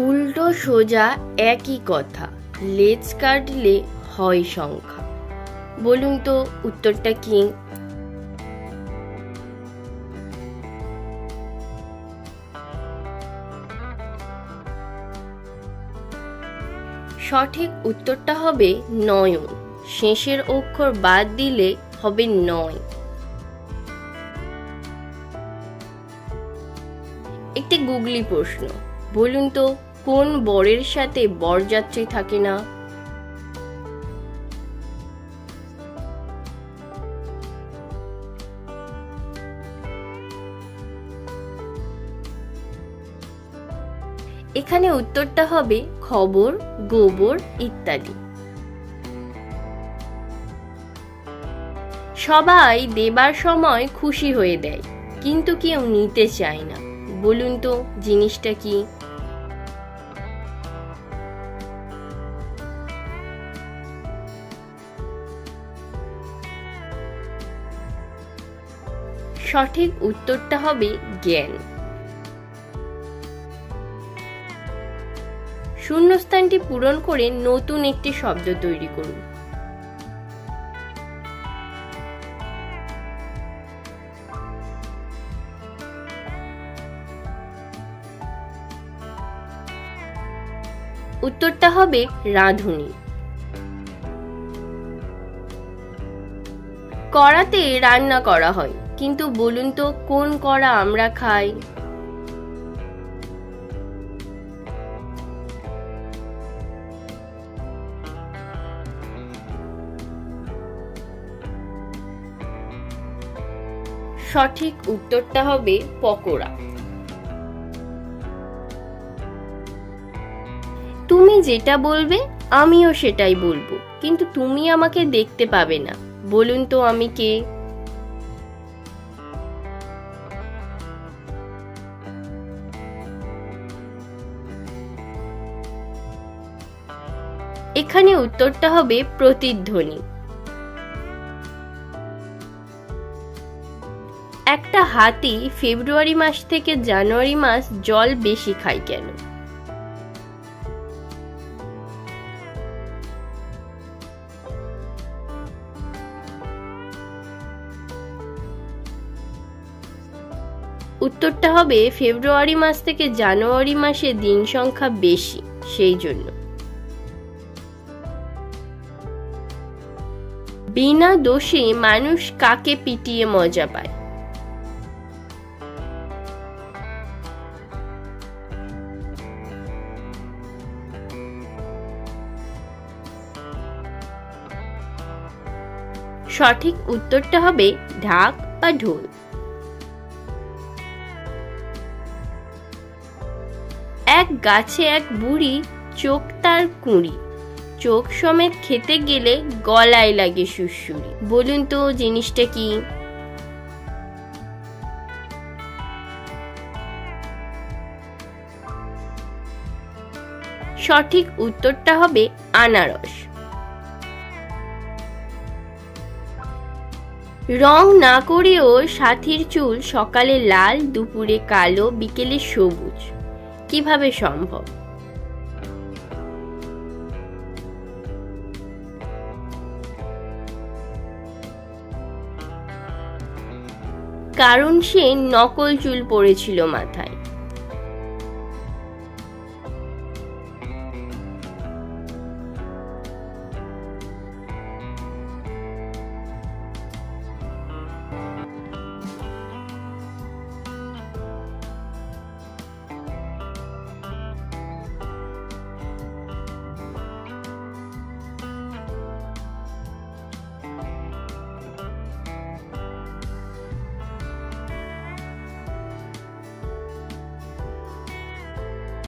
উল্টো সোজা একই কথা, লেজ কাটলে হয় সংখ্যা। বলুন তো উত্তরটা কি? সঠিক উত্তরটা হবে নয়ন। শেষের অক্ষর বাদ দিলে হবে নয়। একটি গুগলি প্রশ্ন, বলুন তো কোন বরের সাথে বরযাত্রী থাকে না? এখানে উত্তরটা হবে খবর, গোবর ইত্যাদি। সবাই দেবার সময় খুশি হয়ে দেয়, কিন্তু কেউ নিতে চায় না। বলুন তো জিনিসটা কি? সঠিক উত্তরটা হবে জ্ঞান। শূন্যস্থানটি পূরণ করে নতুন একটি শব্দ তৈরি করুন। উত্তরটা হবে রাঁধুনি। কড়াতে রান্না করা হয়, কিন্তু বলুন তো কোন কড়া আমরা খাই? সঠিক উত্তরটা হবে পকোড়া। তুমি যেটা বলবে আমিও সেটাই বলবো, কিন্তু তুমি আমাকে দেখতে পাবে না। বলুন তো আমি কে? এখানে উত্তরটা হবে প্রতিধ্বনি। একটা হাতি ফেব্রুয়ারি মাস থেকে জানুয়ারি মাস জল বেশি খায় কেন? উত্তরটা হবে ফেব্রুয়ারি মাস থেকে জানুয়ারি মাসে দিন সংখ্যা বেশি, সেই জন্য। বিনা দোষে মানুষ কাকে পিটিয়ে মজা পায়? সঠিক উত্তরটা হবে ঢাক বা ঢোল। এক গাছে এক বুড়ি, চোখ তার কুঁড়ি, চোখ সমেত খেতে গেলে গলায় লাগে সুড়সুড়ি। বলুন তো জিনিসটা কি? সঠিক উত্তরটা হবে আনারস। রং না করেও সাথীর চুল সকালে লাল, দুপুরে কালো, বিকেলে সবুজ। কিভাবে সম্ভব? কারণ সে নকল চুল পড়েছিল মাথায়।